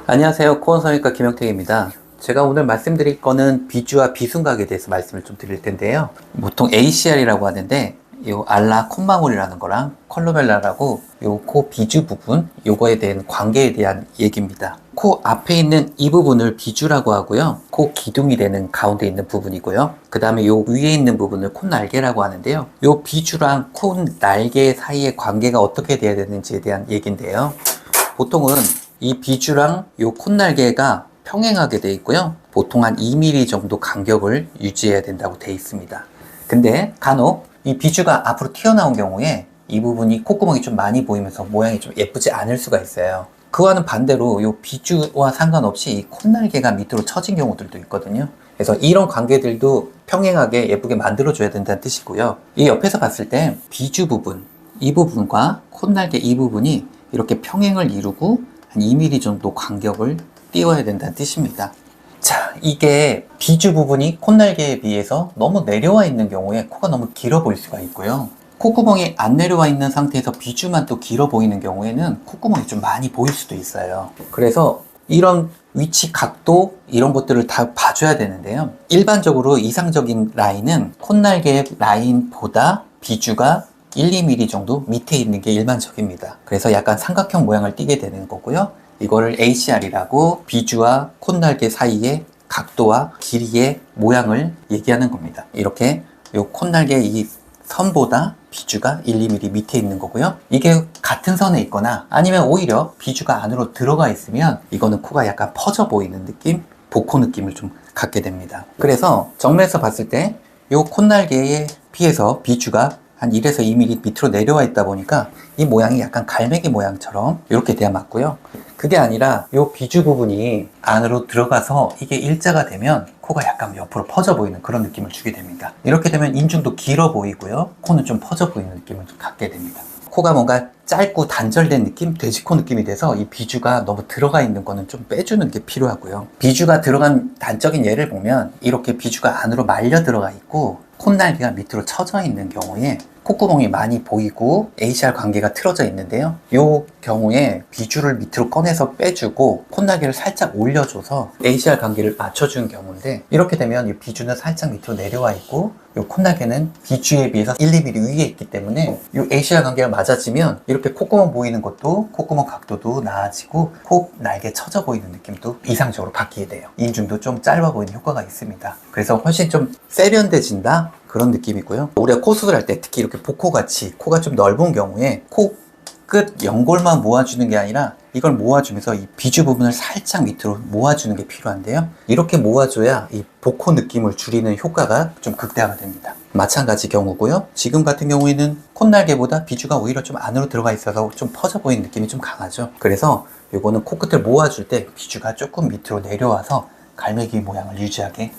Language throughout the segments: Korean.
안녕하세요. 코어성형외과 김영택입니다. 제가 오늘 말씀드릴 거는 비주와 비순각에 대해서 말씀을 좀 드릴 텐데요. 보통 ACR이라고 하는데 요 알라 콧망울이라는 거랑 컬루멜라라고 요 코 비주 부분 요거에 대한 관계에 대한 얘기입니다. 코 앞에 있는 이 부분을 비주라고 하고요. 코 기둥이 되는 가운데 있는 부분이고요. 그 다음에 요 위에 있는 부분을 콧날개라고 하는데요. 요 비주랑 콧날개 사이의 관계가 어떻게 돼야 되는지에 대한 얘기인데요. 보통은 이 비주랑 요 콧날개가 평행하게 되어 있고요. 보통 한 2mm 정도 간격을 유지해야 된다고 되어 있습니다. 근데 간혹 이 비주가 앞으로 튀어나온 경우에 이 부분이 콧구멍이 좀 많이 보이면서 모양이 좀 예쁘지 않을 수가 있어요. 그와는 반대로 이 비주와 상관없이 이 콧날개가 밑으로 처진 경우들도 있거든요. 그래서 이런 관계들도 평행하게 예쁘게 만들어줘야 된다는 뜻이고요. 이 옆에서 봤을 때 비주 부분, 이 부분과 콧날개 이 부분이 이렇게 평행을 이루고 한 2mm 정도 간격을 띄워야 된다는 뜻입니다. 자, 이게 비주 부분이 콧날개에 비해서 너무 내려와 있는 경우에 코가 너무 길어 보일 수가 있고요. 콧구멍이 안 내려와 있는 상태에서 비주만 또 길어 보이는 경우에는 콧구멍이 좀 많이 보일 수도 있어요. 그래서 이런 위치, 각도 이런 것들을 다 봐줘야 되는데요. 일반적으로 이상적인 라인은 콧날개 라인보다 비주가 1, 2mm 정도 밑에 있는 게 일반적입니다. 그래서 약간 삼각형 모양을 띠게 되는 거고요. 이거를 ACR이라고 비주와 콧날개 사이의 각도와 길이의 모양을 얘기하는 겁니다. 이렇게 요 콧날개 이 선보다 비주가 1, 2mm 밑에 있는 거고요. 이게 같은 선에 있거나 아니면 오히려 비주가 안으로 들어가 있으면 이거는 코가 약간 퍼져 보이는 느낌, 복코 느낌을 좀 갖게 됩니다. 그래서 정면에서 봤을 때 요 콧날개에 비해서 비주가 한 1에서 2mm 밑으로 내려와 있다 보니까 이 모양이 약간 갈매기 모양처럼 이렇게 돼야 맞고요. 그게 아니라 이 비주 부분이 안으로 들어가서 이게 일자가 되면 코가 약간 옆으로 퍼져 보이는 그런 느낌을 주게 됩니다. 이렇게 되면 인중도 길어 보이고요. 코는 좀 퍼져 보이는 느낌을 좀 갖게 됩니다. 코가 뭔가 짧고 단절된 느낌, 돼지코 느낌이 돼서 이 비주가 너무 들어가 있는 거는 좀 빼주는 게 필요하고요. 비주가 들어간 단적인 예를 보면 이렇게 비주가 안으로 말려 들어가 있고 콧날개가 밑으로 처져 있는 경우에 콧구멍이 많이 보이고 ACR 관계가 틀어져 있는데요. 이 경우에 비주를 밑으로 꺼내서 빼주고 콧날개를 살짝 올려줘서 ACR 관계를 맞춰주는 경우인데, 이렇게 되면 이 비주는 살짝 밑으로 내려와 있고 이 콧날개는 비주에 비해서 1, 2mm 위에 있기 때문에 이 ACR 관계가 맞아지면 이렇게 콧구멍 보이는 것도 콧구멍 각도도 나아지고 콧날개 처져 보이는 느낌도 이상적으로 바뀌게 돼요. 인중도 좀 짧아 보이는 효과가 있습니다. 그래서 훨씬 좀 세련돼진다 그런 느낌이고요. 우리가 코 수술할 때 특히 이렇게 복코같이 코가 좀 넓은 경우에 코 끝 연골만 모아주는 게 아니라 이걸 모아주면서 이 비주 부분을 살짝 밑으로 모아주는 게 필요한데요. 이렇게 모아줘야 이 복코 느낌을 줄이는 효과가 좀 극대화가 됩니다. 마찬가지 경우고요. 지금 같은 경우에는 콧날개보다 비주가 오히려 좀 안으로 들어가 있어서 좀 퍼져 보이는 느낌이 좀 강하죠. 그래서 이거는 코끝을 모아줄 때 비주가 조금 밑으로 내려와서 갈매기 모양을 유지하게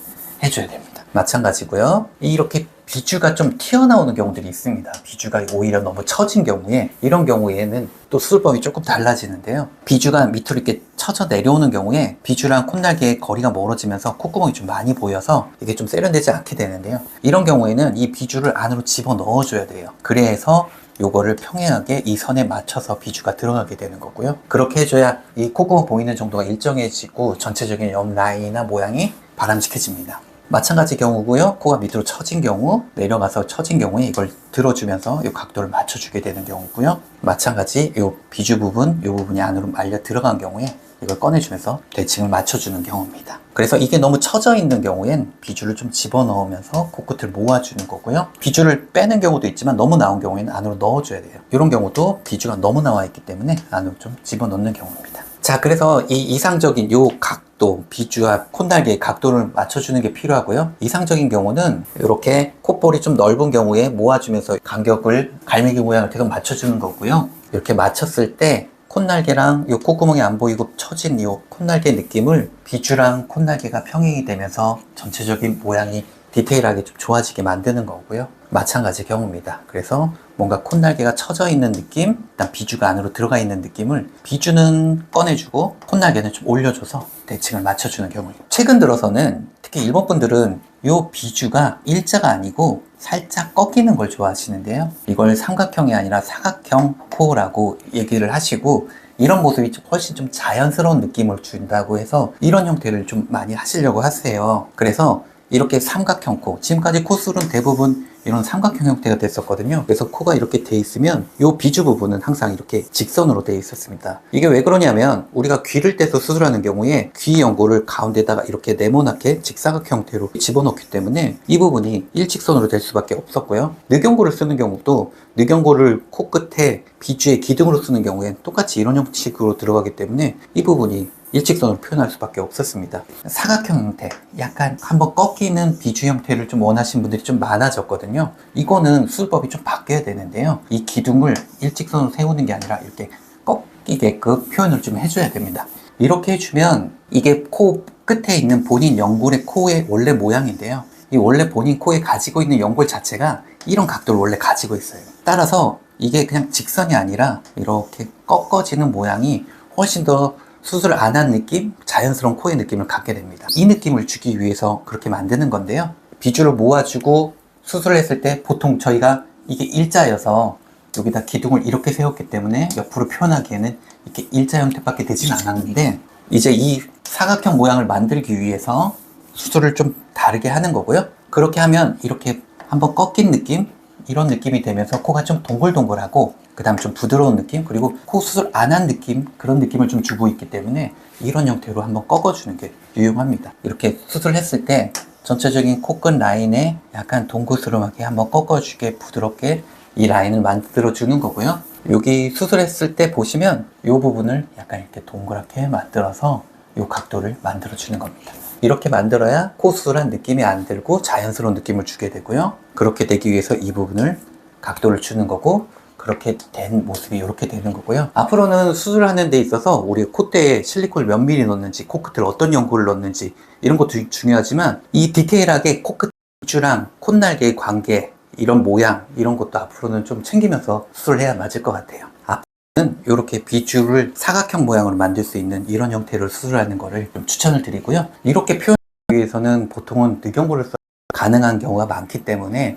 해줘야 됩니다. 마찬가지고요. 이렇게 비주가 좀 튀어나오는 경우들이 있습니다. 비주가 오히려 너무 처진 경우에, 이런 경우에는 또 수술법이 조금 달라지는데요. 비주가 밑으로 이렇게 처져 내려오는 경우에 비주랑 콧날개의 거리가 멀어지면서 콧구멍이 좀 많이 보여서 이게 좀 세련되지 않게 되는데요. 이런 경우에는 이 비주를 안으로 집어 넣어줘야 돼요. 그래서 요거를 평행하게 이 선에 맞춰서 비주가 들어가게 되는 거고요. 그렇게 해줘야 이 콧구멍 보이는 정도가 일정해지고 전체적인 옆 라인이나 모양이 바람직해집니다. 마찬가지 경우고요. 코가 밑으로 처진 경우, 내려가서 처진 경우에 이걸 들어주면서 이 각도를 맞춰주게 되는 경우고요. 마찬가지 이 비주 부분, 이 부분이 안으로 말려 들어간 경우에 이걸 꺼내주면서 대칭을 맞춰주는 경우입니다. 그래서 이게 너무 처져 있는 경우엔 비주를 좀 집어넣으면서 코끝을 모아주는 거고요. 비주를 빼는 경우도 있지만 너무 나온 경우에는 안으로 넣어줘야 돼요. 이런 경우도 비주가 너무 나와 있기 때문에 안으로 좀 집어넣는 경우입니다. 자, 그래서 이 이상적인 요 각도, 비주와 콧날개의 각도를 맞춰주는 게 필요하고요. 이상적인 경우는 이렇게 콧볼이 좀 넓은 경우에 모아주면서 간격을 갈매기 모양을 계속 맞춰주는 거고요. 이렇게 맞췄을 때 콧날개랑 요 콧구멍이 안 보이고 처진 요 콧날개 느낌을 비주랑 콧날개가 평행이 되면서 전체적인 모양이 디테일하게 좀 좋아지게 만드는 거고요. 마찬가지 경우입니다. 그래서 뭔가 콧날개가 처져 있는 느낌, 일단 비주가 안으로 들어가 있는 느낌을 비주는 꺼내주고 콧날개는 좀 올려줘서 대칭을 맞춰주는 경우입니다. 최근 들어서는 특히 일본 분들은 요 비주가 일자가 아니고 살짝 꺾이는 걸 좋아하시는데요. 이걸 삼각형이 아니라 사각형 코라고 얘기를 하시고, 이런 모습이 훨씬 좀 자연스러운 느낌을 준다고 해서 이런 형태를 좀 많이 하시려고 하세요. 그래서 이렇게 삼각형 코, 지금까지 콧술은 대부분 이런 삼각형 형태가 됐었거든요. 그래서 코가 이렇게 돼 있으면 이 비주 부분은 항상 이렇게 직선으로 되어 있었습니다. 이게 왜 그러냐면 우리가 귀를 떼서 수술하는 경우에 귀 연골을 가운데다가 이렇게 네모나게 직사각 형태로 집어넣기 때문에 이 부분이 일직선으로 될 수밖에 없었고요. 늑연골을 쓰는 경우도 늑연골을 코끝에 비주의 기둥으로 쓰는 경우엔 똑같이 이런 형식으로 들어가기 때문에 이 부분이 일직선으로 표현할 수밖에 없었습니다. 사각형 형태, 약간 한번 꺾이는 비주 형태를 좀 원하시는 분들이 좀 많아졌거든요. 이거는 수술법이 좀 바뀌어야 되는데요. 이 기둥을 일직선으로 세우는 게 아니라 이렇게 꺾이게끔 표현을 좀 해줘야 됩니다. 이렇게 해주면 이게 코 끝에 있는 본인 연골의 코의 원래 모양인데요. 이 원래 본인 코에 가지고 있는 연골 자체가 이런 각도를 원래 가지고 있어요. 따라서 이게 그냥 직선이 아니라 이렇게 꺾어지는 모양이 훨씬 더 수술을 안 한 느낌, 자연스러운 코의 느낌을 갖게 됩니다. 이 느낌을 주기 위해서 그렇게 만드는 건데요. 비주를 모아주고 수술을 했을 때 보통 저희가 이게 일자여서 여기다 기둥을 이렇게 세웠기 때문에 옆으로 표현하기에는 이렇게 일자 형태밖에 되진 않았는데 이제 이 사각형 모양을 만들기 위해서 수술을 좀 다르게 하는 거고요. 그렇게 하면 이렇게 한번 꺾인 느낌, 이런 느낌이 되면서 코가 좀 동글동글하고 그 다음 좀 부드러운 느낌, 그리고 코 수술 안 한 느낌, 그런 느낌을 좀 주고 있기 때문에 이런 형태로 한번 꺾어주는 게 유용합니다. 이렇게 수술했을 때 전체적인 코끝 라인에 약간 동그스름하게 한번 꺾어주게 부드럽게 이 라인을 만들어 주는 거고요. 여기 수술했을 때 보시면 이 부분을 약간 이렇게 동그랗게 만들어서 이 각도를 만들어 주는 겁니다. 이렇게 만들어야 코 수술한 느낌이 안 들고 자연스러운 느낌을 주게 되고요. 그렇게 되기 위해서 이 부분을 각도를 주는 거고, 그렇게 된 모습이 이렇게 되는 거고요. 앞으로는 수술하는 데 있어서 우리 콧대에 실리콘을 몇 미리 넣는지, 코끝을 어떤 연골을 넣는지 이런 것도 중요하지만 이 디테일하게 코끝 비주랑 콧날개의 관계, 이런 모양, 이런 것도 앞으로는 좀 챙기면서 수술을 해야 맞을 것 같아요. 앞으로는 이렇게 비주를 사각형 모양으로 만들 수 있는 이런 형태로 수술하는 거를 좀 추천을 드리고요. 이렇게 표현하기 위해서는 보통은 늑연골을 써서 가능한 경우가 많기 때문에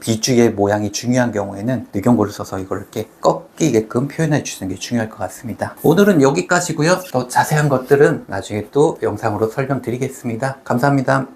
비주의 모양이 중요한 경우에는 늑연골을 써서 이걸 이렇게 꺾이게끔 표현해 주시는 게 중요할 것 같습니다. 오늘은 여기까지고요. 더 자세한 것들은 나중에 또 영상으로 설명드리겠습니다. 감사합니다.